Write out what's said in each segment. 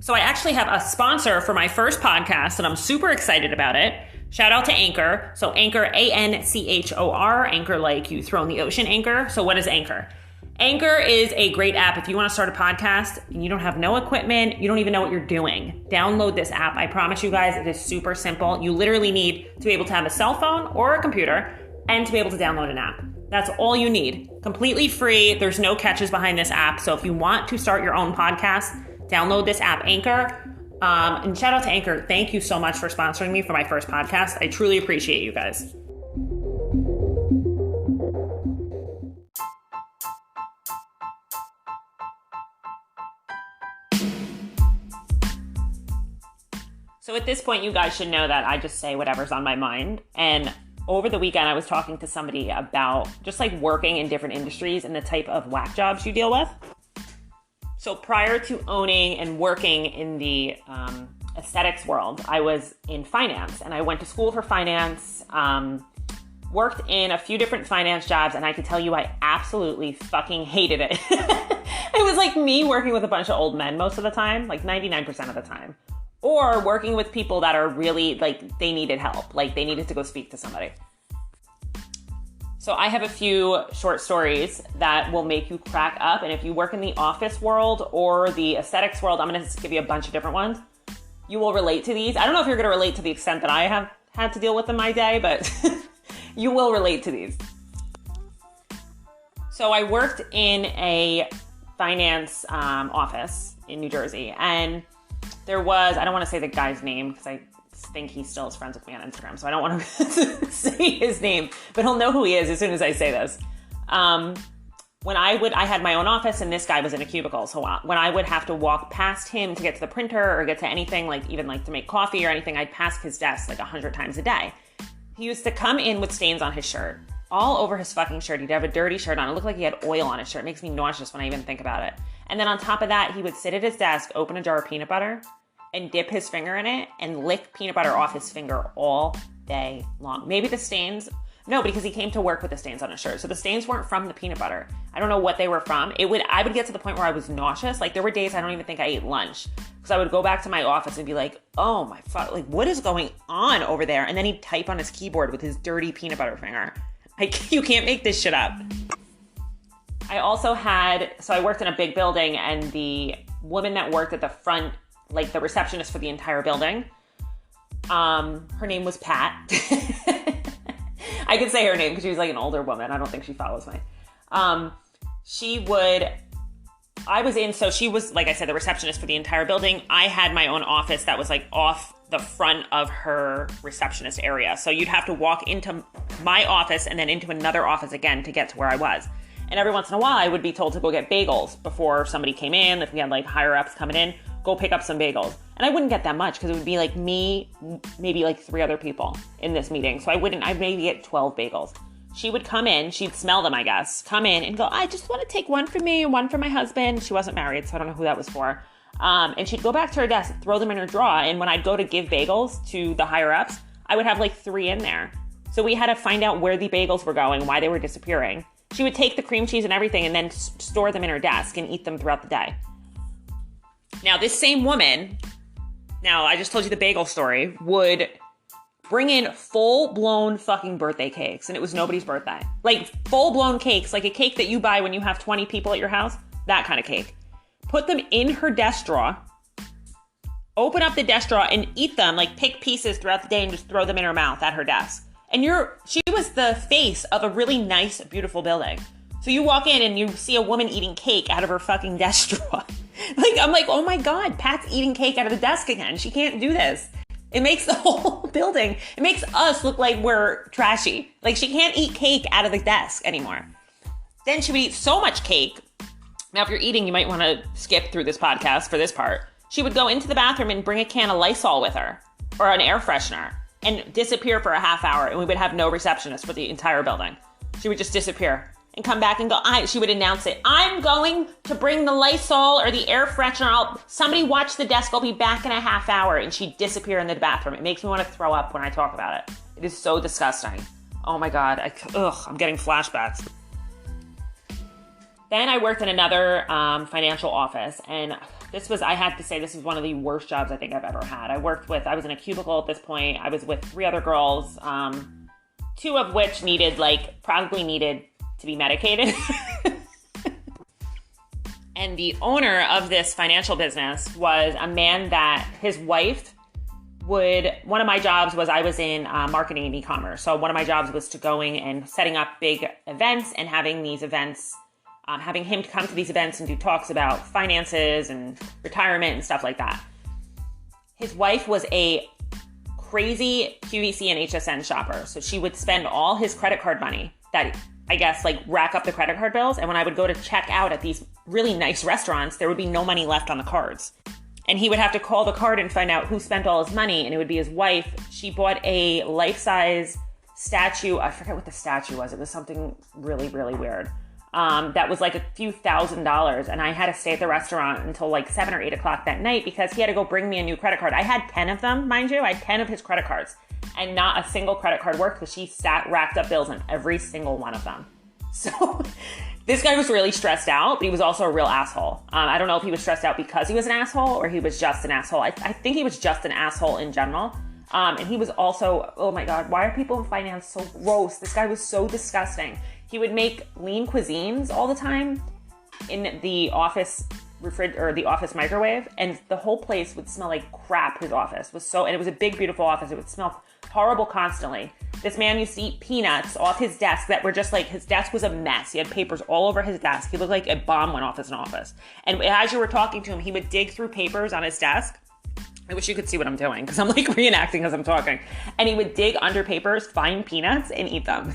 So I actually have a sponsor for my first podcast, and I'm super excited about it. Shout out to Anchor. So Anchor, Anchor, Anchor like you throw in the ocean anchor. So what is Anchor? Anchor is a great app if you want to start a podcast and you don't have no equipment, you don't even know what you're doing. Download this app. I promise you guys, it is super simple. You literally need to be able to have a cell phone or a computer and to be able to download an app. That's all you need. Completely free. There's no catches behind this app. So if you want to start your own podcast, download this app, Anchor. And shout out to Anchor. Thank you so much for sponsoring me for my first podcast. I truly appreciate you guys. So at this point, you guys should know that I just say whatever's on my mind. And over the weekend, I was talking to somebody about just like working in different industries and the type of whack jobs you deal with. So prior to owning and working in the aesthetics world, I was in finance and I went to school for finance, worked in a few different finance jobs, and I could tell you I absolutely fucking hated it. It was like me working with a bunch of old men most of the time, like 99% of the time, or working with people that are really like they needed help, like they needed to go speak to somebody. So I have a few short stories that will make you crack up. And if you work in the office world or the aesthetics world, I'm going to give you a bunch of different ones. You will relate to these. I don't know if you're going to relate to the extent that I have had to deal with in my day, but you will relate to these. So I worked in a finance office in New Jersey. And there was, I don't want to say the guy's name because I think he still is friends with me on Instagram, so I don't want to say his name, but he'll know who he is as soon as I say this. When I had my own office and this guy was in a cubicle, so when I would have to walk past him to get to the printer or get to anything, like even like to make coffee or anything, I'd pass his desk like 100 times a day. He used to come in with stains on his shirt, all over his fucking shirt. He'd have a dirty shirt on. It looked like he had oil on his shirt. It makes me nauseous when I even think about it. And then on top of that, he would sit at his desk, open a jar of peanut butter, and dip his finger in it and lick peanut butter off his finger all day long. Maybe the stains, no, because he came to work with the stains on his shirt. So the stains weren't from the peanut butter. I don't know what they were from. I would get to the point where I was nauseous. Like there were days I don't even think I ate lunch because I would go back to my office and be like, oh my fuck, like what is going on over there? And then he'd type on his keyboard with his dirty peanut butter finger. You can't make this shit up. I also so I worked in a big building and the woman that worked at the front, like the receptionist for the entire building. Her name was Pat. I could say her name because she was like an older woman. I don't think she follows me. So she was, like I said, the receptionist for the entire building. I had my own office that was like off the front of her receptionist area. So you'd have to walk into my office and then into another office again to get to where I was. And every once in a while I would be told to go get bagels before somebody came in. If we had like higher ups coming in, go pick up some bagels. And I wouldn't get that much because it would be like me, maybe like 3 other people in this meeting. So I'd maybe get 12 bagels. She would come in, she'd smell them, I guess, come in and go, I just want to take one for me and one for my husband. She wasn't married, so I don't know who that was for. And she'd go back to her desk, throw them in her drawer. And when I'd go to give bagels to the higher ups, I would have like 3 in there. So we had to find out where the bagels were going, why they were disappearing. She would take the cream cheese and everything and then store them in her desk and eat them throughout the day. Now, this same woman, now I just told you the bagel story, would bring in full-blown fucking birthday cakes, and it was nobody's birthday. Like, full-blown cakes, like a cake that you buy when you have 20 people at your house, that kind of cake. Put them in her desk drawer, open up the desk drawer, and eat them, like pick pieces throughout the day and just throw them in her mouth at her desk. And she was the face of a really nice, beautiful building. So you walk in and you see a woman eating cake out of her fucking desk drawer. Like, I'm like, oh my God, Pat's eating cake out of the desk again. She can't do this. It makes the whole building, it makes us look like we're trashy. Like, she can't eat cake out of the desk anymore. Then she would eat so much cake. Now, if you're eating, you might want to skip through this podcast for this part. She would go into the bathroom and bring a can of Lysol with her or an air freshener and disappear for a half hour, and we would have no receptionist for the entire building. She would just disappear and come back and go, she would announce it. I'm going to bring the Lysol or the air freshener. Somebody watch the desk. I'll be back in a half hour. And she'd disappear in the bathroom. It makes me want to throw up when I talk about it. It is so disgusting. Oh my God. I'm getting flashbacks. Then I worked in another financial office, and I had to say, this was one of the worst jobs I think I've ever had. I was in a cubicle at this point. I was with 3 other girls, 2 of which probably needed to be medicated. And the owner of this financial business was a man that his wife one of my jobs was, I was in marketing and e-commerce. So one of my jobs was to going and setting up big events and having these events, having him come to these events and do talks about finances and retirement and stuff like that. His wife was a crazy QVC and HSN shopper. So she would spend all his credit card money that I guess rack up the credit card bills. And when I would go to check out at these really nice restaurants, there would be no money left on the cards. And he would have to call the card and find out who spent all his money. And it would be his wife. She bought a life-size statue. I forget what the statue was. It was something really, really weird. That was a few $1,000s. And I had to stay at the restaurant until 7 or 8 o'clock that night because he had to go bring me a new credit card. I had 10 of them, mind you. I had 10 of his credit cards. And not a single credit card worked because she racked up bills on every single one of them. So this guy was really stressed out, but he was also a real asshole. I don't know if he was stressed out because he was an asshole or he was just an asshole. I think he was just an asshole in general. And he was also, oh my God, why are people in finance so gross? This guy was so disgusting. He would make lean cuisines all the time in the office the office microwave, and the whole place would smell like crap. His office and it was a big, beautiful office. It would smell horrible constantly. This man used to eat peanuts off his desk that were just his desk was a mess. He had papers all over his desk. He looked like a bomb went off in an office. And as you were talking to him, he would dig through papers on his desk. I wish you could see what I'm doing because I'm reenacting as I'm talking. And he would dig under papers, find peanuts, and eat them.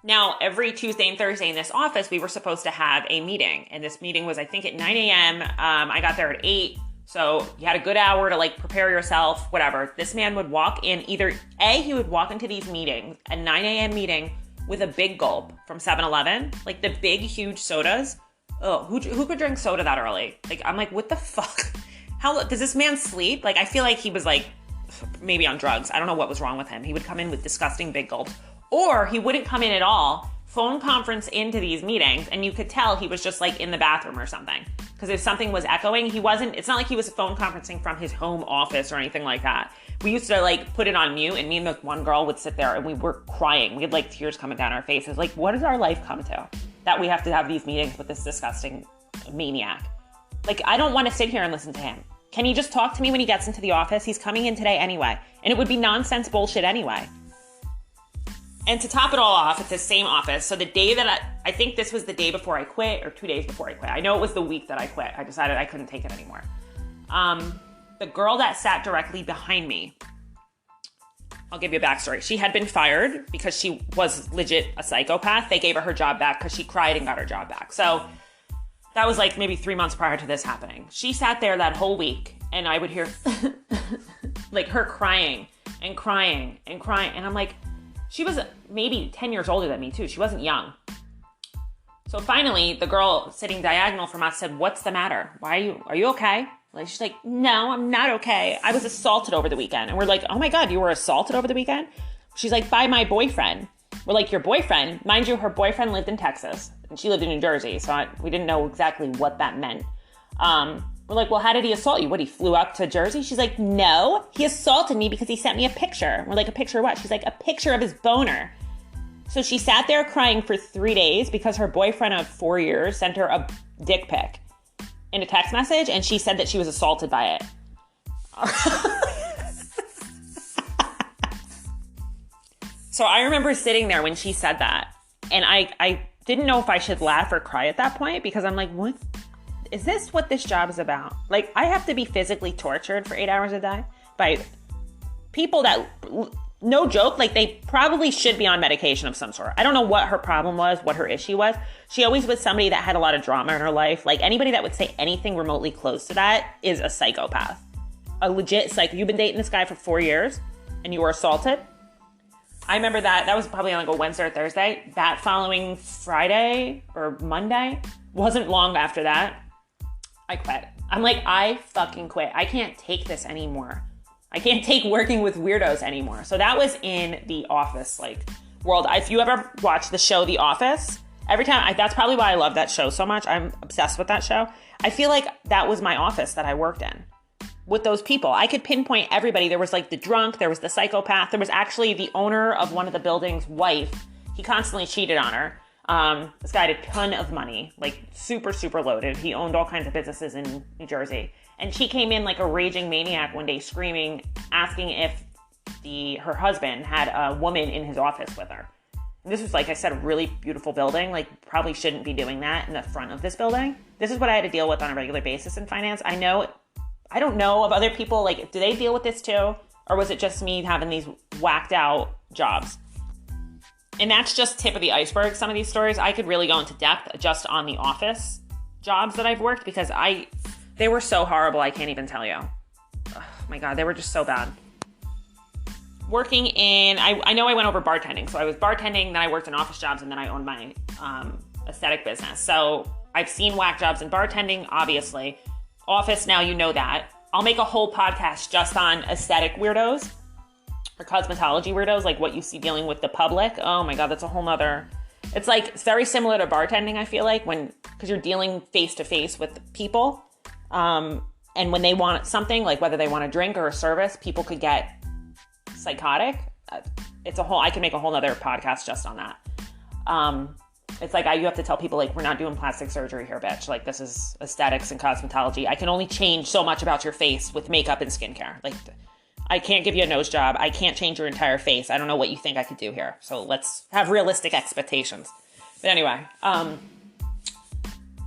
Now, every Tuesday and Thursday in this office, we were supposed to have a meeting. And this meeting was, I think, at 9 a.m. I got there at 8. So you had a good hour to prepare yourself, whatever. This man would walk in he would walk into these meetings, a 9 a.m. meeting with a big gulp from 7-Eleven, the big, huge sodas. Oh, who could drink soda that early? I'm what the fuck? How does this man sleep? I feel like he was maybe on drugs. I don't know what was wrong with him. He would come in with disgusting big gulps. Or he wouldn't come in at all, phone conference into these meetings, and you could tell he was just in the bathroom or something. Because if something was echoing, it's not like he was phone conferencing from his home office or anything like that. We used to put it on mute, and me and the one girl would sit there and we were crying. We had tears coming down our faces. What does our life come to? That we have to have these meetings with this disgusting maniac. I don't want to sit here and listen to him. Can he just talk to me when he gets into the office? He's coming in today anyway. And it would be nonsense bullshit anyway. And to top it all off, it's the same office. So the day that I think this was the day before I quit or 2 days before I quit. I know it was the week that I quit. I decided I couldn't take it anymore. The girl that sat directly behind me, I'll give you a backstory. She had been fired because she was legit a psychopath. They gave her job back because she cried and got her job back. So that was maybe 3 months prior to this happening. She sat there that whole week and I would hear her crying and crying and crying. And I'm she was maybe 10 years older than me too. She wasn't young. So finally, the girl sitting diagonal from us said, "What's the matter? Are you okay?" She's "No, I'm not okay. I was assaulted over the weekend." And we're "Oh my God, you were assaulted over the weekend?" She's "By my boyfriend." We're "Your boyfriend?" Mind you, her boyfriend lived in Texas and she lived in New Jersey. So we didn't know exactly what that meant. We're "Well, how did he assault you? What, he flew up to Jersey?" She's "No, he assaulted me because he sent me a picture." We're "A picture of what?" She's "A picture of his boner." So she sat there crying for 3 days because her boyfriend of 4 years sent her a dick pic in a text message, and she said that she was assaulted by it. So I remember sitting there when she said that, and I didn't know if I should laugh or cry at that point because I'm what? Is this what this job is about? I have to be physically tortured for 8 hours a day by people that, no joke, they probably should be on medication of some sort. I don't know what her problem was, what her issue was. She always was somebody that had a lot of drama in her life. Anybody that would say anything remotely close to that is a psychopath. A legit psycho. You've been dating this guy for 4 years and you were assaulted? I remember that was probably on a Wednesday or Thursday. That following Friday or Monday, wasn't long after that, I quit. I'm I fucking quit. I can't take this anymore. I can't take working with weirdos anymore. So that was in the office world. If you ever watch the show The Office, Every time, that's probably why I love that show so much. I'm obsessed with that show. I feel like that was my office that I worked in with those people. I could pinpoint everybody. There was like the drunk, there was the psychopath, there was actually the owner of one of the buildings' wife. He constantly cheated on her. This guy had a ton of money, like super, super loaded. He owned all kinds of businesses in New Jersey. And she came in like a raging maniac one day screaming, asking if her husband had a woman in his office with her. And this was, like I said, a really beautiful building. Like, probably shouldn't be doing that in the front of this building. This is what I had to deal with on a regular basis in finance. I don't know of other people, like, do they deal with this too? Or was it just me having these whacked out jobs? And that's just tip of the iceberg. Some of these stories, I could really go into depth just on the office jobs that I've worked because they were so horrible, I can't even tell you. Oh my God, they were just so bad. Working in, I know I went over bartending. So I was bartending, then I worked in office jobs, and then I owned my aesthetic business. So I've seen whack jobs in bartending, obviously. Office, now you know that. I'll make a whole podcast just on aesthetic weirdos or cosmetology weirdos, like what you see dealing with the public. Oh my God, that's a whole nother. It's very similar to bartending, I feel like, because you're dealing face to face with people. And when they want something, like whether they want a drink or a service, people could get psychotic. I can make a whole nother podcast just on that. It's like you have to tell people, like, we're not doing plastic surgery here, bitch. Like, this is aesthetics and cosmetology. I can only change so much about your face with makeup and skincare. Like, I can't give you a nose job. I can't change your entire face. I don't know what you think I could do here. So let's have realistic expectations. But anyway, I'm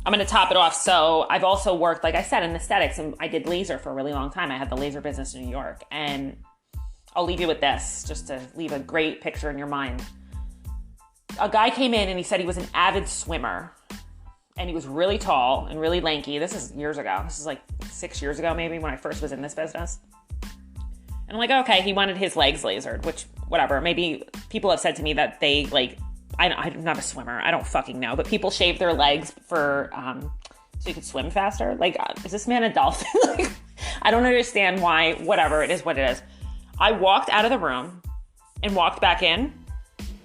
going to top it off. So I've also worked, like I said, in aesthetics, and I did laser for a really long time. I had the laser business in New York. And I'll leave you with this, just to leave a great picture in your mind. A guy came in and he said he was an avid swimmer. And he was really tall and really lanky. This is years ago. This is like 6 years ago, maybe, when I first was in this business. And I'm like, okay, he wanted his legs lasered, which, whatever. Maybe people have said to me that they, like, I'm not a swimmer. I don't fucking know. But people shave their legs for, so you could swim faster. Like, is this man a dolphin? Like, I don't understand why. Whatever, it is what it is. I walked out of the room and walked back in.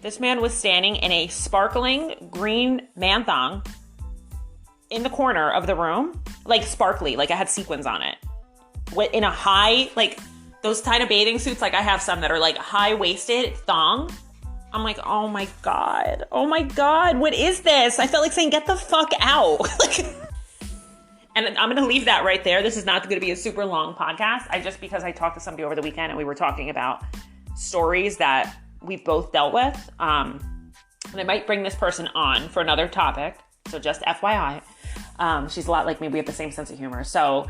This man was standing in a sparkling green man thong in the corner of the room, like sparkly, like I had sequins on it. In a high, like those kind of bathing suits, like I have some that are like high-waisted thong. I'm like, oh my God, what is this? I felt like saying, get the fuck out. And I'm going to leave that right there. This is not going to be a super long podcast. Because I talked to somebody over the weekend and we were talking about stories that we've both dealt with. And I might bring this person on for another topic. So just FYI. She's a lot like me. We have the same sense of humor. So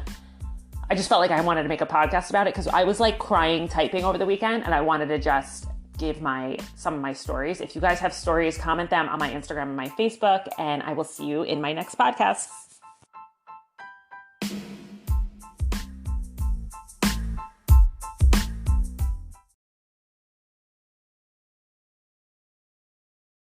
I just felt like I wanted to make a podcast about it because I was like crying typing over the weekend and I wanted to just give some of my stories. If you guys have stories, comment them on my Instagram and my Facebook, and I will see you in my next podcast.